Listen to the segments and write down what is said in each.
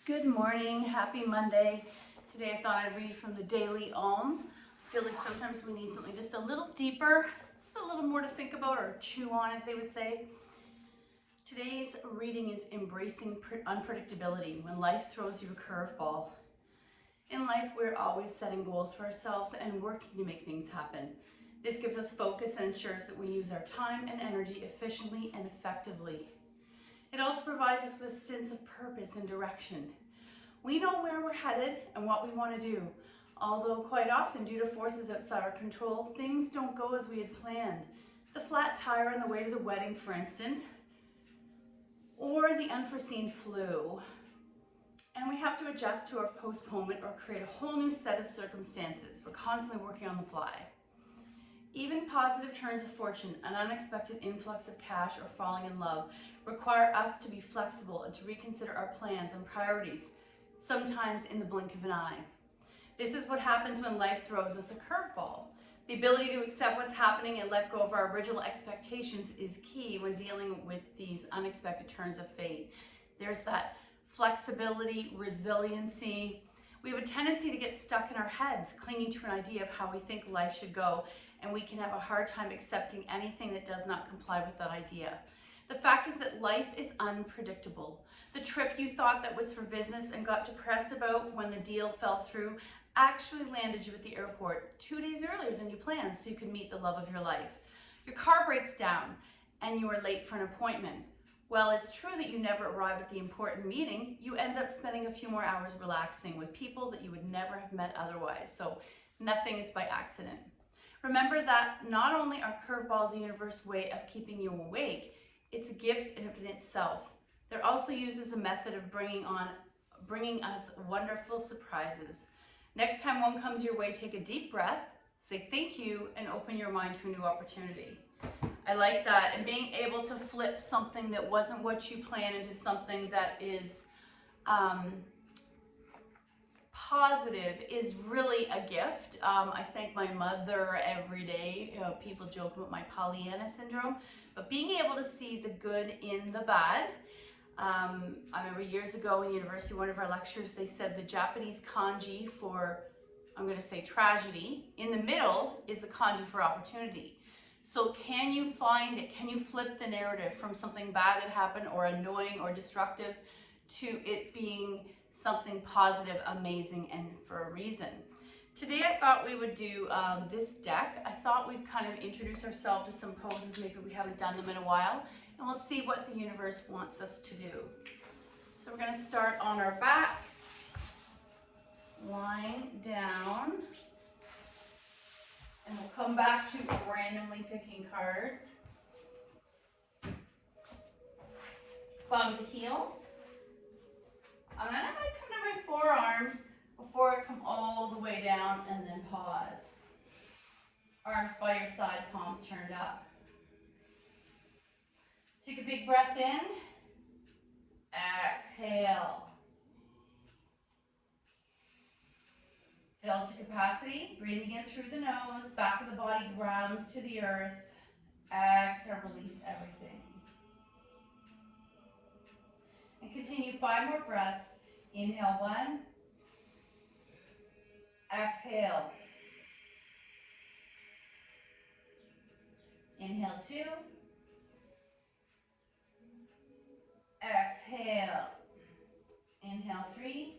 Good morning, happy Monday. Today I thought I'd read from the Daily Om. I feel like sometimes we need something just a little deeper, just a little more to think about or chew on, as they would say. Today's reading is Embracing Unpredictability, when life throws you a curveball. In life, we're always setting goals for ourselves and working to make things happen. This gives us focus and ensures that we use our time and energy efficiently and effectively. It also provides us with a sense of purpose and direction. We know where we're headed and what we want to do, although quite often, due to forces outside our control, things don't go as we had planned. The flat tire on the way to the wedding, for instance, or the unforeseen flu. And we have to adjust to our postponement or create a whole new set of circumstances. We're constantly working on the fly. Even positive turns of fortune, an unexpected influx of cash, or falling in love require us to be flexible and to reconsider our plans and priorities, sometimes in the blink of an eye. This is what happens when life throws us a curveball. The ability to accept what's happening and let go of our original expectations is key when dealing with these unexpected turns of fate. There's that flexibility, resiliency. We have a tendency to get stuck in our heads, clinging to an idea of how we think life should go, and we can have a hard time accepting anything that does not comply with that idea. The fact is that life is unpredictable. The trip you thought that was for business and got depressed about when the deal fell through actually landed you at the airport 2 days earlier than you planned so you could meet the love of your life. Your car breaks down and you are late for an appointment. While it's true that you never arrive at the important meeting, you end up spending a few more hours relaxing with people that you would never have met otherwise. So nothing is by accident. Remember that not only are curveballs the universe's way of keeping you awake, it's a gift in itself. They're also used as a method of bringing us wonderful surprises. Next time one comes your way, take a deep breath, say thank you, and open your mind to a new opportunity. I like that. And being able to flip something that wasn't what you planned into something that is positive is really a gift. I thank my mother every day. People joke about my Pollyanna syndrome, but being able to see the good in the bad. I remember years ago in university, one of our lectures, they said the Japanese kanji for, I'm going to say tragedy, in the middle is the kanji for opportunity. So can you find it? Can you flip the narrative from something bad that happened or annoying or destructive to it being something positive, amazing, and for a reason? Today I thought we would do this deck. I thought we'd kind of introduce ourselves to some poses, maybe we haven't done them in a while, and we'll see what the universe wants us to do. So we're going to start on our back, lying down, and we'll come back to randomly picking cards. Bum to heels. And then I might come to my forearms before I come all the way down and then pause. Arms by your side, palms turned up. Take a big breath in. Exhale. Fill to capacity. Breathing in through the nose. Back of the body grounds to the earth. Exhale, release everything. And continue 5 more breaths. Inhale 1. Exhale. Inhale 2. Exhale. Inhale 3.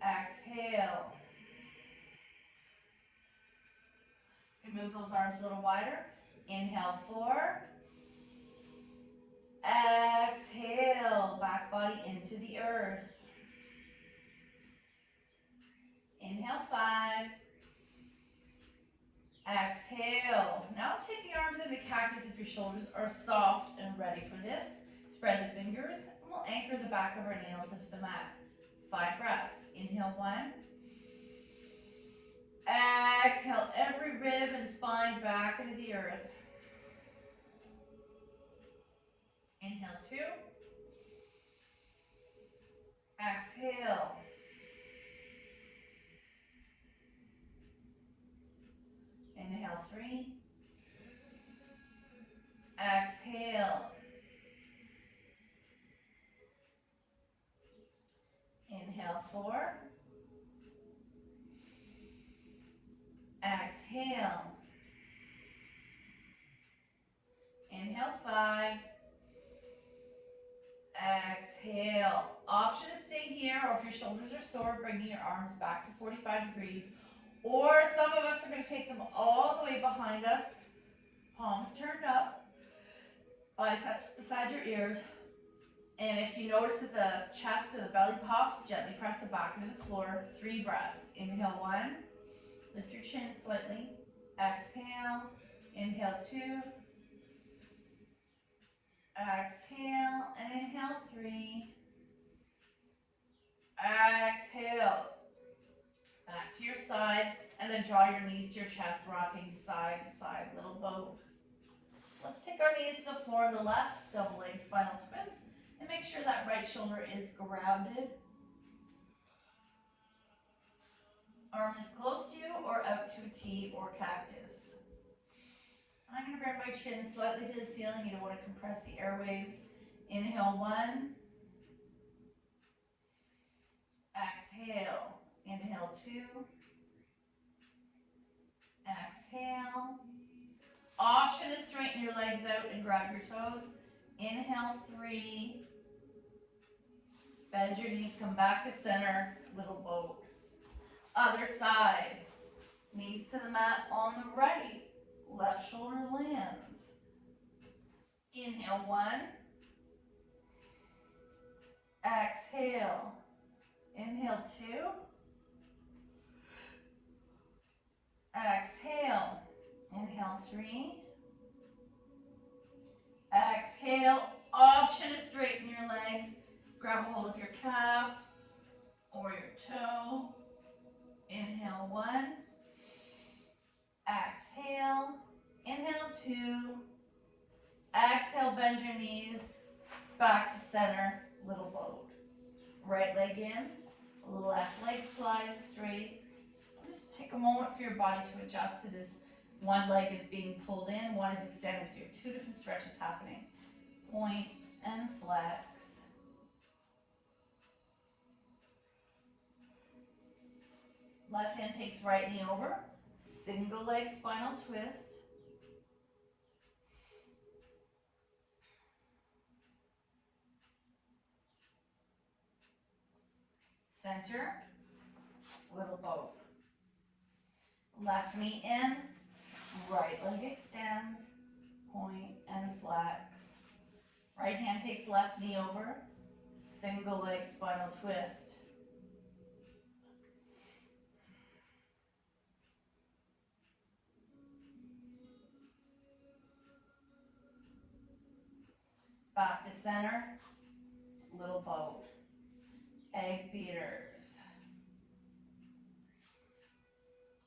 Exhale. You can move those arms a little wider. Inhale 4. Exhale. Back body into the earth. Inhale 5. Exhale. Now take the arms into cactus if your shoulders are soft and ready for this. Spread the fingers and we'll anchor the back of our nails into the mat. 5 breaths. Inhale 1. Exhale every rib and spine back into the earth. Inhale 2. Exhale. Inhale 3. Exhale. Inhale 4. Exhale. Inhale 5. Exhale. Option to stay here, or if your shoulders are sore, bringing your arms back to 45 degrees. Or some of us are going to take them all the way behind us. Palms turned up. Biceps beside your ears. And if you notice that the chest or the belly pops, gently press the back into the floor. 3 breaths. Inhale 1. Lift your chin slightly. Exhale. Inhale 2. Exhale. And inhale 3. Exhale. Back to your side. And then draw your knees to your chest, rocking side to side, little boat. Let's take our knees to the floor on the left, double leg spinal twist. And make sure that right shoulder is grounded. Arm is close to you or out to a T or cactus. I'm going to bring my chin slightly to the ceiling. You don't want to compress the airwaves. Inhale 1. Exhale. Inhale 2. Exhale. Option to straighten your legs out and grab your toes. Inhale 3. Bend your knees, come back to center, little boat. Other side. Knees to the mat on the right. Left shoulder lands. Inhale 1. Exhale. Inhale 2. Exhale. Inhale 3. Exhale. Option to straighten your legs. Grab a hold of your calf or your toe. Inhale 1. Exhale. Inhale 2. Exhale, bend your knees. Back to center, little boat. Right leg in. Left leg slides straight. Just take a moment for your body to adjust to this. One leg is being pulled in, one is extending, so you have 2 different stretches happening. Point and flex. Left hand takes right knee over. Single leg spinal twist. Center, little boat. Left knee in, right leg extends, point and flex. Right hand takes left knee over, single leg spinal twist. Back to center, little boat. Egg beaters.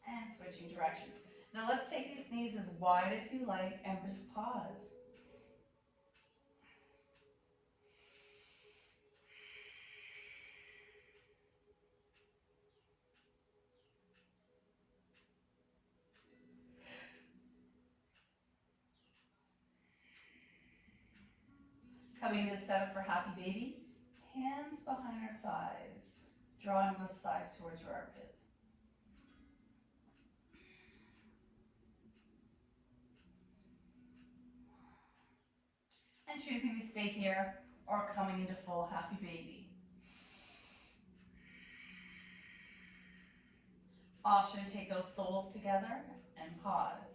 And switching directions. Now let's take these knees as wide as you like and just pause. Coming to the setup for happy baby. Hands behind our thighs. Drawing those thighs towards your armpits. And choosing to stay here or coming into full happy baby. Option to take those soles together and pause.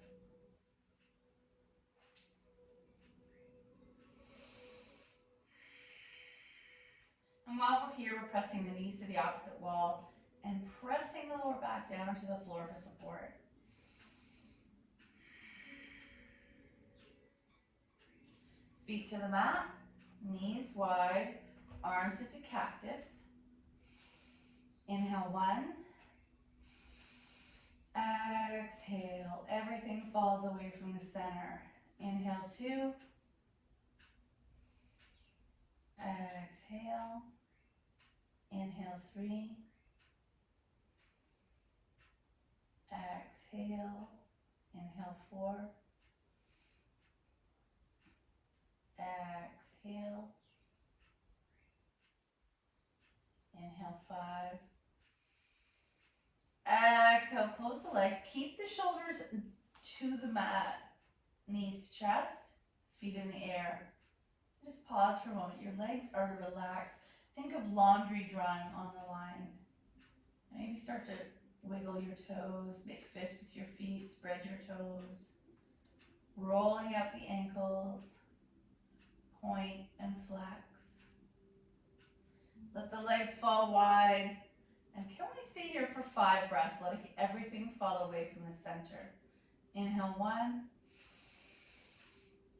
And while we're here, we're pressing the knees to the opposite wall and pressing the lower back down to the floor for support. Feet to the mat, knees wide, arms into cactus. Inhale 1. Exhale, everything falls away from the center. Inhale 2. Exhale. Inhale 3. Exhale. Inhale 4. Exhale. Inhale Inhale, 5. Exhale, close the legs. Keep the shoulders to the mat. Knees to chest, feet in the air. Just pause for a moment. Your legs are relaxed. Think of laundry drying on the line. Maybe start to wiggle your toes, make fists with your feet, spread your toes. Rolling out the ankles, point and flex. Let the legs fall wide. And can we stay here for 5 breaths, letting everything fall away from the center. Inhale, 1.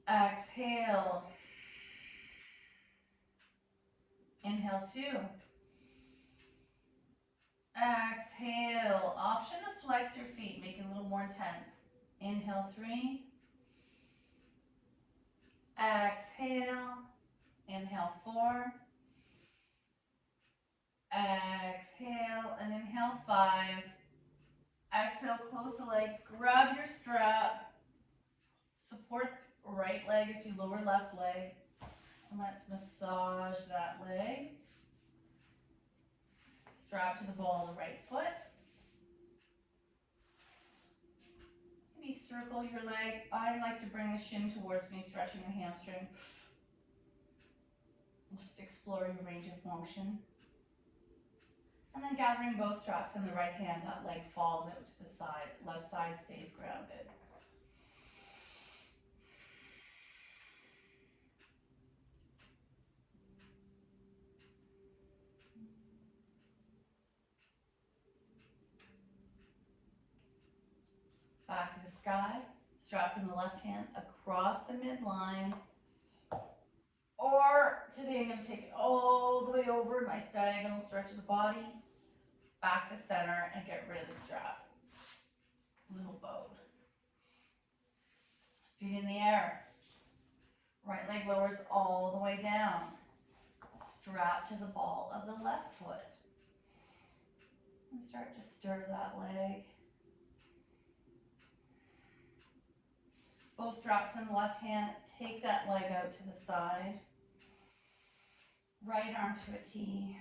Exhale. Inhale, 2. Exhale. Option to flex your feet, make it a little more intense. Inhale, 3. Exhale. Inhale, 4. Exhale and inhale, 5. Exhale, close the legs, grab your strap. Support right leg as you lower left leg. And let's massage that leg. Strap to the ball of the right foot. Maybe circle your leg. I like to bring the shin towards me, stretching the hamstring. And just explore your range of motion. And then gathering both straps in the right hand, that leg falls out to the side. Left side stays grounded. Back to the sky, strap in the left hand across the midline. Or today I'm going to take it all the way over, nice diagonal stretch of the body. Back to center and get rid of the strap. Little bow. Feet in the air. Right leg lowers all the way down. Strap to the ball of the left foot. And start to stir that leg. Both straps in the left hand, take that leg out to the side. Right arm to a T.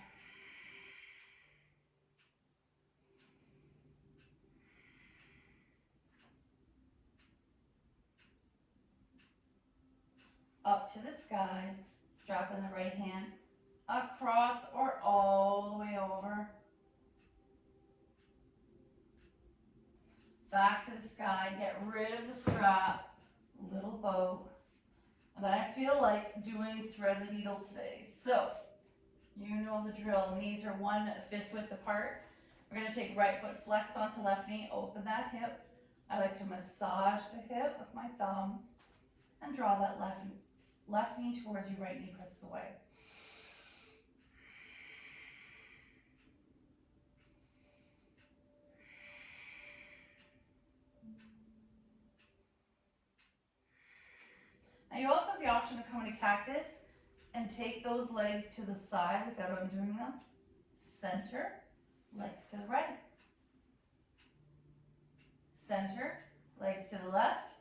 Up to the sky, strap in the right hand, across or all the way over. Back to the sky, get rid of the strap, little bow. And I feel like doing thread the needle today. So, you know the drill. Knees are 1 fist width apart. We're going to take right foot, flex onto left knee, open that hip. I like to massage the hip with my thumb and draw that left knee towards you, right knee presses away. Now you also have the option to come into cactus and take those legs to the side without undoing them. Center, legs to the right. Center, legs to the left.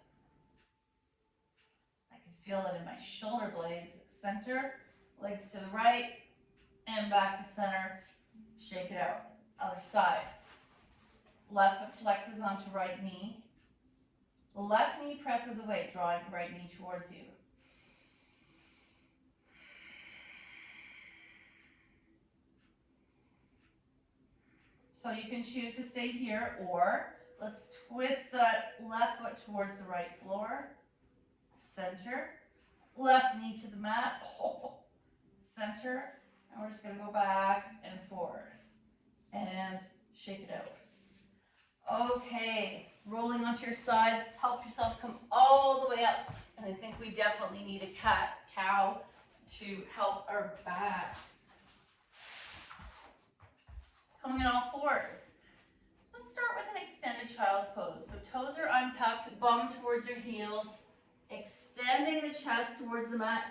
I can feel it in my shoulder blades. Center, legs to the right, and back to center. Shake it out. Other side. Left foot flexes onto right knee. The left knee presses away, drawing right knee towards you. So you can choose to stay here, or let's twist that left foot towards the right floor. Center. Left knee to the mat. Center. And we're just going to go back and forth. And shake it out. Okay. Rolling onto your side. Help yourself come all the way up. And I think we definitely need a cat-cow to help our backs. Coming in all fours. Let's start with an extended child's pose. So toes are untucked, bum towards your heels, extending the chest towards the mat,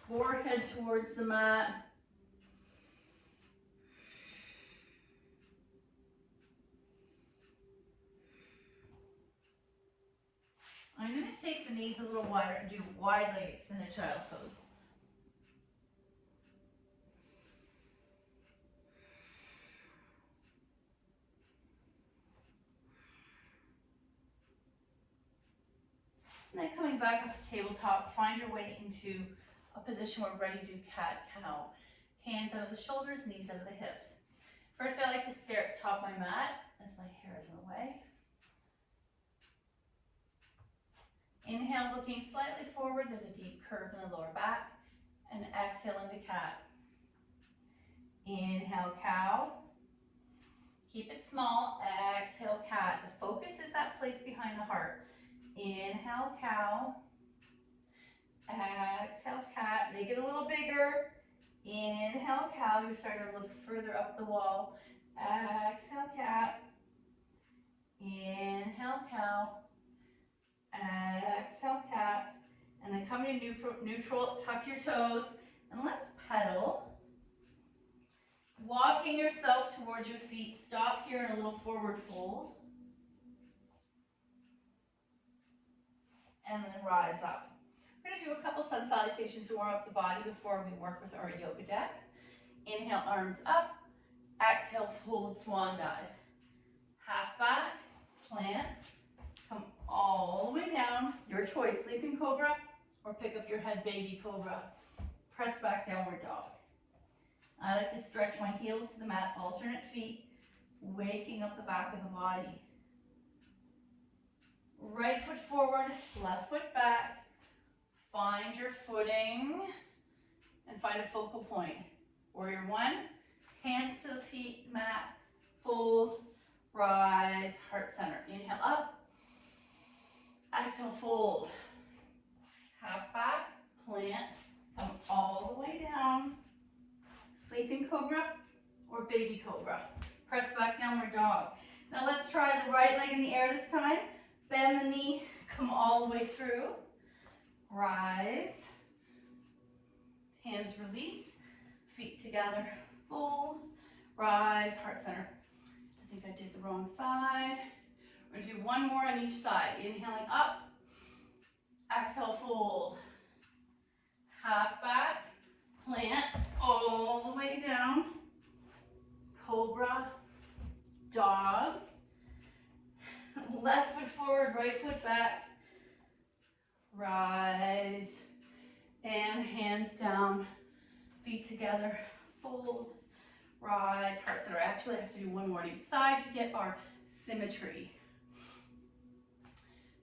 forehead towards the mat. I'm going to take the knees a little wider and do wide leg extended child's pose. coming back up to tabletop, find your way into a position where we're ready to do cat-cow. Hands out of the shoulders, knees out of the hips. First, I like to stare at the top of my mat as my hair is in the way. Inhale, looking slightly forward. There's a deep curve in the lower back. And exhale into cat. Inhale, cow. Keep it small. Exhale, cat. The focus is that place behind the heart. Inhale, cow. Exhale, cat. Make it a little bigger. Inhale, cow. You're starting to look further up the wall. Exhale, cat. Inhale, cow. Exhale, cat. And then come to neutral, tuck your toes, and let's pedal. Walking yourself towards your feet. Stop here in a little forward fold. And then rise up. We're going to do a couple sun salutations to warm up the body before we work with our yoga deck. Inhale, arms up. Exhale, fold, swan dive. Half back, plant. Come all the way down. Your choice, sleeping cobra or pick up your head, baby cobra. Press back, downward dog. I like to stretch my heels to the mat, alternate feet, waking up the back of the body. Right foot forward, left foot back. Find your footing and find a focal point. Warrior one, hands to the feet, mat, fold, rise, heart center. Inhale up, exhale, fold. Half back, plant, come all the way down. Sleeping cobra or baby cobra. Press back, downward dog. Now let's try the right leg in the air this time. Bend the knee, come all the way through. Rise. Hands release, feet together, fold, rise, heart center. I think I did the wrong side. We're gonna do one more on each side. Inhaling up, exhale, fold. Half back, plant all the way down. Cobra, dog. Left foot forward, right foot back. Rise. And hands down, feet together, fold, rise, heart center. Actually, I have to do one more on each side to get our symmetry.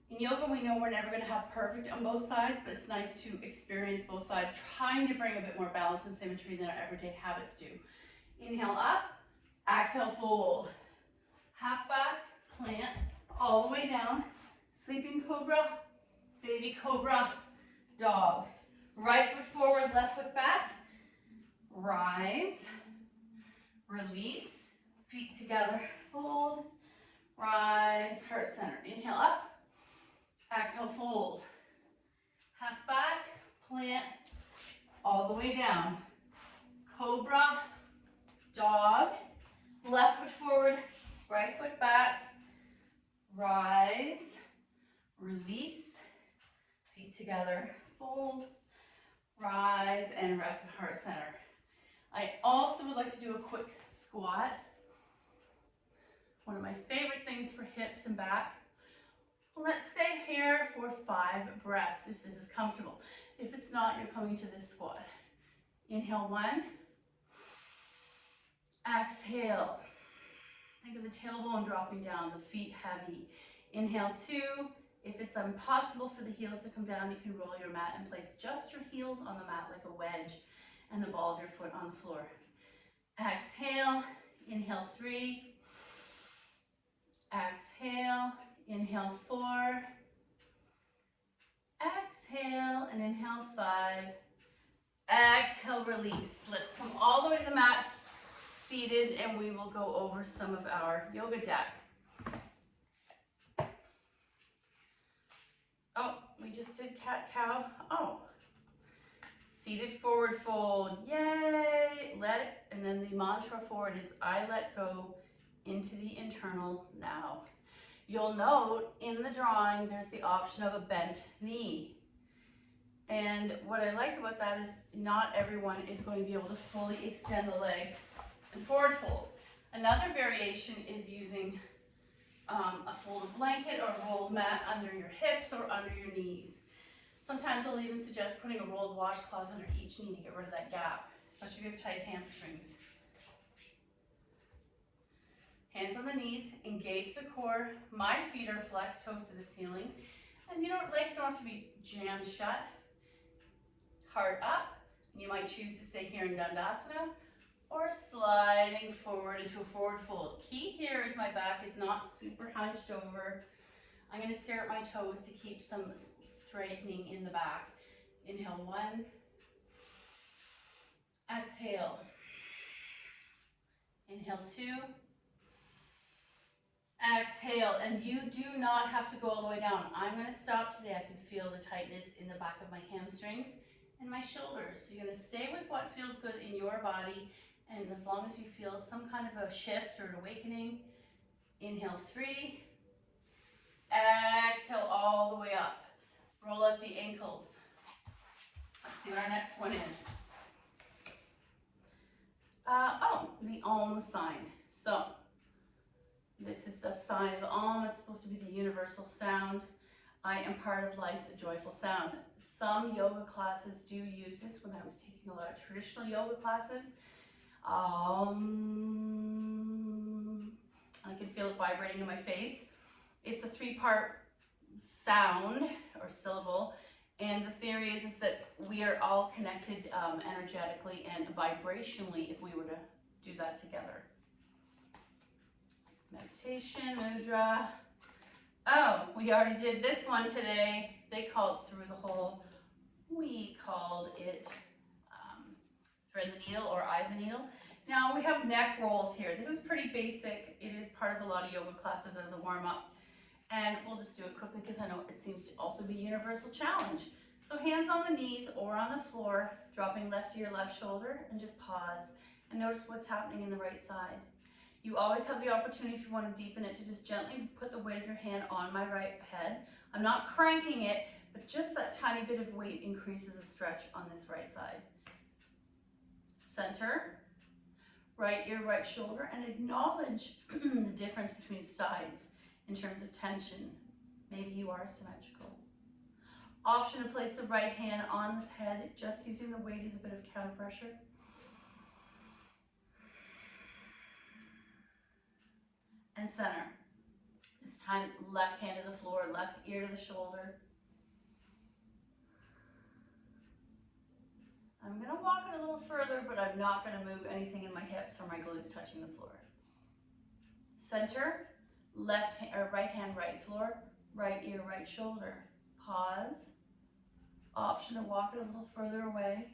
In yoga, we know we're never going to have perfect on both sides, but it's nice to experience both sides, trying to bring a bit more balance and symmetry than our everyday habits do. Inhale up, exhale, fold. Half back, plant, all the way down. Sleeping cobra, baby cobra, dog. Right foot forward, left foot back. Rise, release, feet together, fold, rise, heart center. Inhale up, exhale, fold. Half back, plant, all the way down. Cobra, dog, left foot forward, right foot back. Rise, release, feet together, fold, rise, and rest at heart center. I also would like to do a quick squat. One of my favorite things for hips and back. Let's stay here for 5 breaths if this is comfortable. If it's not, you're coming to this squat. Inhale 1. Exhale. Think of the tailbone dropping down, the feet heavy. Inhale 2. If it's impossible for the heels to come down, you can roll your mat and place just your heels on the mat like a wedge and the ball of your foot on the floor. Exhale, inhale 3. Exhale, inhale 4. Exhale and inhale 5. Exhale, release. Let's come all the way to the mat, seated, and we will go over some of our yoga deck. Oh, we just did cat-cow. Oh. Seated forward fold, yay, let it, and then the mantra for it is I let go into the internal now. You'll note in the drawing there's the option of a bent knee. And what I like about that is not everyone is going to be able to fully extend the legs and forward fold. Another variation is using a folded blanket or rolled mat under your hips or under your knees. Sometimes I'll even suggest putting a rolled washcloth under each knee to get rid of that gap, especially if you have tight hamstrings. Hands on the knees, engage the core. My feet are flexed, toes to the ceiling. And you know what, legs don't have to be jammed shut. Heart up. You might choose to stay here in Dandasana or sliding forward into a forward fold. Key here is my back is not super hunched over. I'm going to stare at my toes to keep some straightening in the back. Inhale, 1. Exhale. Inhale, 2. Exhale, and you do not have to go all the way down. I'm going to stop today. I can feel the tightness in the back of my hamstrings and my shoulders. So you're going to stay with what feels good in your body, and as long as you feel some kind of a shift or an awakening, inhale, 3. Exhale all the way up. Roll out the ankles. Let's see what our next one is. The Om sign. So this is the sign of the Om. It's supposed to be the universal sound. I am part of life's joyful sound. Some yoga classes do use this. When I was taking a lot of traditional yoga classes, I can feel it vibrating in my face. It's a 3-part sound or syllable, and the theory is that we are all connected energetically and vibrationally if we were to do that together. Meditation, mudra. Oh, we already did this one today. They called Through the Hole. We called it Thread the Needle or Eye the Needle. Now we have neck rolls here. This is pretty basic. It is part of a lot of yoga classes as a warm-up. And we'll just do it quickly because I know it seems to also be a universal challenge. So hands on the knees or on the floor, dropping left ear, left shoulder, and just pause. And notice what's happening in the right side. You always have the opportunity, if you want to deepen it, to just gently put the weight of your hand on my right head. I'm not cranking it, but just that tiny bit of weight increases the stretch on this right side. Center, right ear, right shoulder, and acknowledge the difference between sides in terms of tension. Maybe you are symmetrical. Option to place the right hand on this head, just using the weight as a bit of counter pressure. And center. This time, left hand to the floor, left ear to the shoulder. I'm going to walk it a little further, but I'm not going to move anything in my hips or my glutes touching the floor. Center, left hand, or right hand, right floor, right ear, right shoulder. Pause. Option to walk it a little further away.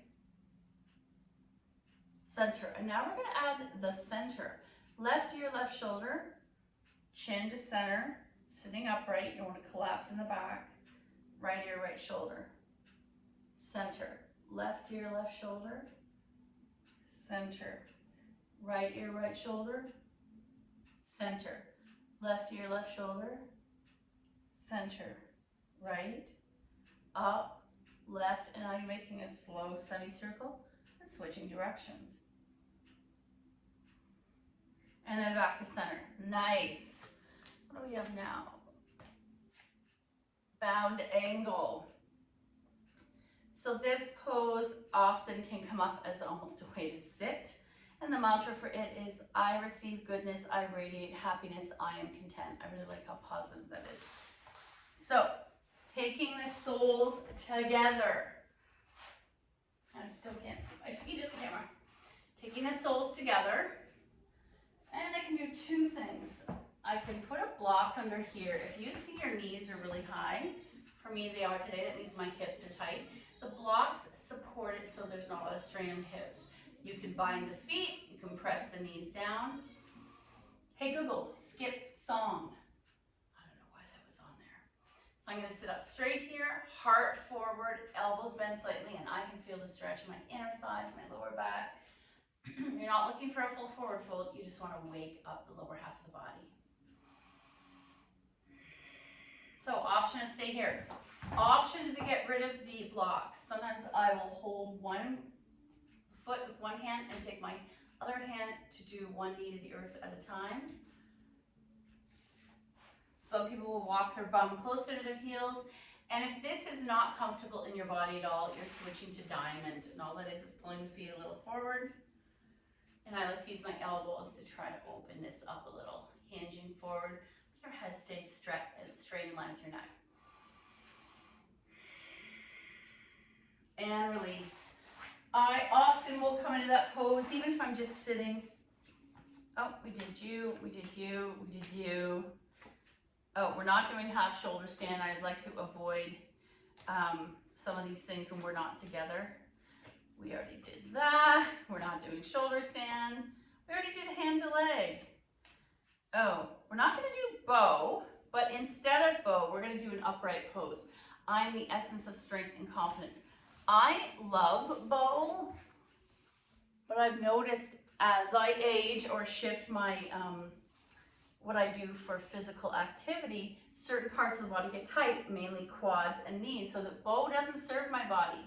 Center. And now we're going to add the center. Left ear, left shoulder, chin to center, sitting upright. You don't want to collapse in the back. Right ear, right shoulder. Center. Left ear, left shoulder. Center. Right ear, right shoulder. Center. Left ear, left shoulder. Center. Right. Up. Left. And now you're making a slow semicircle and switching directions. And then back to center. Nice. What do we have now? Bound angle. So this pose often can come up as almost a way to sit. And the mantra for it is, I receive goodness, I radiate happiness, I am content. I really like how positive that is. So, taking the soles together. I still can't see my feet in the camera. Taking the soles together. And I can do 2 things. I can put a block under here. If you see your knees are really high, for me they are today, that means my hips are tight. The blocks support it so there's not a lot of strain in the hips. You can bind the feet, you can press the knees down. Hey Google, skip song. I don't know why that was on there. So I'm going to sit up straight here, heart forward, elbows bent slightly, and I can feel the stretch in my inner thighs, my lower back. You're not looking for a full forward fold, you just want to wake up the lower half of the body. So option is stay here. Option is to get rid of the blocks. Sometimes I will hold one foot with one hand and take my other hand to do one knee to the earth at a time. Some people will walk their bum closer to their heels, And if this is not comfortable in your body at all, you're switching to diamond. And all that is pulling the feet a little forward. And I like to use my elbows to try to open this up a little. Hinging forward, your head stays straight in line with your neck. And release. I often will come into that pose, even if I'm just sitting. Oh, we did you, we did you, we did you. Oh, we're not doing half shoulder stand. I'd like to avoid some of these things when we're not together. We already did that. We're not doing shoulder stand. We already did hand to leg. Oh, we're not gonna do bow, but instead of bow, we're gonna do an upright pose. I'm the essence of strength and confidence. I love bow, but I've noticed as I age or shift my, what I do for physical activity, certain parts of the body get tight, mainly quads and knees, so that bow doesn't serve my body.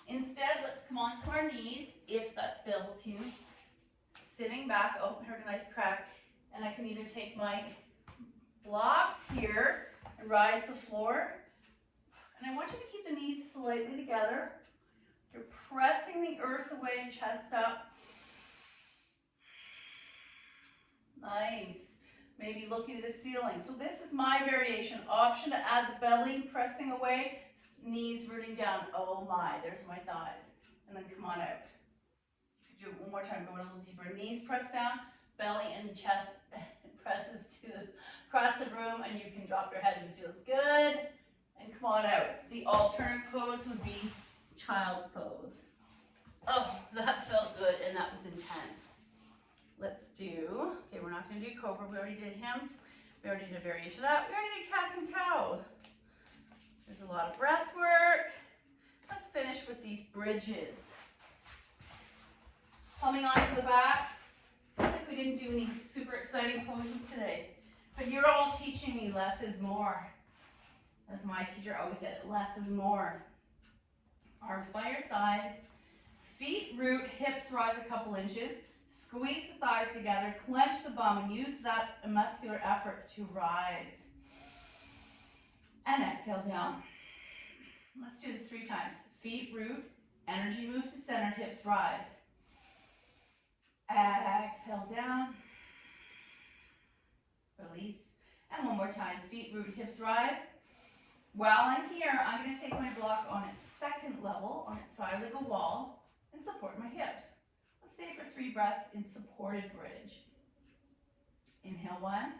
Instead, let's come onto our knees, if that's available to you. Sitting back, oh, I heard a nice crack, and I can either take my blocks here and rise the floor, and I want you to keep the knees slightly together. You're pressing the earth away, chest up. Nice. Maybe looking at the ceiling. So this is my variation. Option to add the belly pressing away, knees rooting down. Oh my, there's my thighs. And then come on out. You could do it one more time, going a little deeper. Knees press down, belly and chest presses across the room, and you can drop your head and it feels good. And come on out. The alternate pose would be child's pose. Oh, that felt good and that was intense. Let's do, okay, we're not going to do cobra. We already did him. We already did a variation of that. We already did cats and cows. There's a lot of breath work. Let's finish with these bridges. Coming onto the back. Looks like we didn't do any super exciting poses today. But you're all teaching me less is more. As my teacher always said, less is more. Arms by your side. Feet root, hips rise a couple inches. Squeeze the thighs together, clench the bum, and use that muscular effort to rise. And exhale down. Let's do this 3 times. Feet root, energy moves to center, hips rise. Exhale down. Release. And one more time. Feet root, hips rise. While I'm here, I'm going to take my block on its second level, on its side like a wall, and support my hips. Let's stay for 3 breaths in supported bridge. Inhale 1.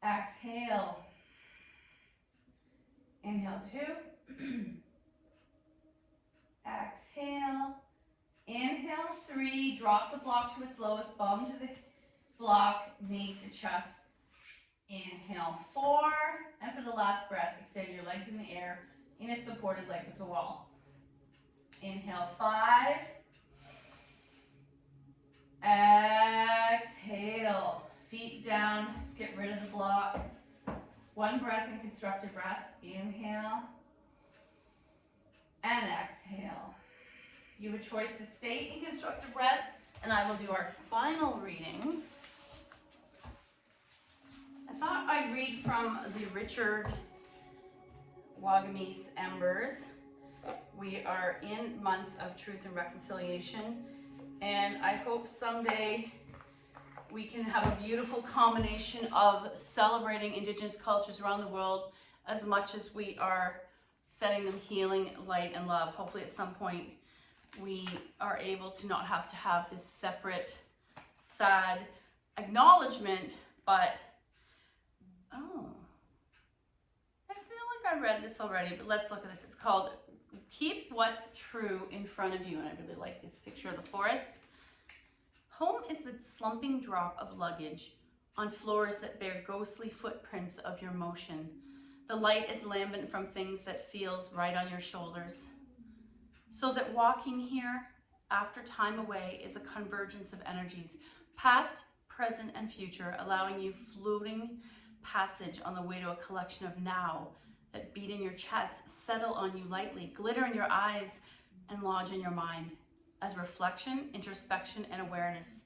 Exhale. Inhale 2. Exhale. Inhale 3. Drop the block to its lowest. Bum to the block, knees to chest. Inhale 4. And for the last breath, extend your legs in the air in a supported legs of the wall. Inhale 5. Exhale, feet down, get rid of the block. 1 breath in constructive rest. Inhale and exhale. You have a choice to stay in constructive rest, and I will do our final reading. I thought I'd read from the Richard Wagamese Embers. We are in month of Truth and Reconciliation. And I hope someday we can have a beautiful combination of celebrating Indigenous cultures around the world as much as we are setting them healing, light, and love. Hopefully at some point we are able to not have to have this separate, sad acknowledgement, but, oh, I feel like I read this already, but let's look at this. It's called Keep What's True in Front of You, and I really like this picture of the forest. Home is the slumping drop of luggage on floors that bear ghostly footprints of your motion. The light is lambent from things that feels right on your shoulders. So that walking here after time away is a convergence of energies, past, present, and future, allowing you floating passage on the way to a collection of now that beat in your chest, settle on you lightly, glitter in your eyes, and lodge in your mind as reflection, introspection, and awareness.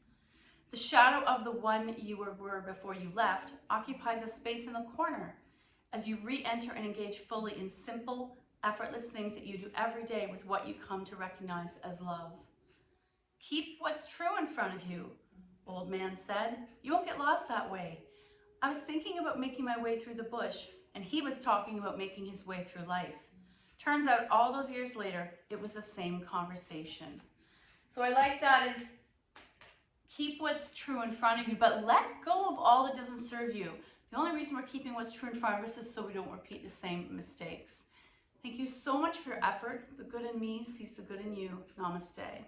The shadow of the one you were before you left occupies a space in the corner, as you re-enter and engage fully in simple, effortless things that you do every day with what you come to recognize as love. Keep what's true in front of you, old man said. You won't get lost that way. I was thinking about making my way through the bush, and he was talking about making his way through life. Turns out all those years later, it was the same conversation. So I like that is keep what's true in front of you, but let go of all that doesn't serve you. The only reason we're keeping what's true in front of us is so we don't repeat the same mistakes. Thank you so much for your effort. The good in me sees the good in you. Namaste.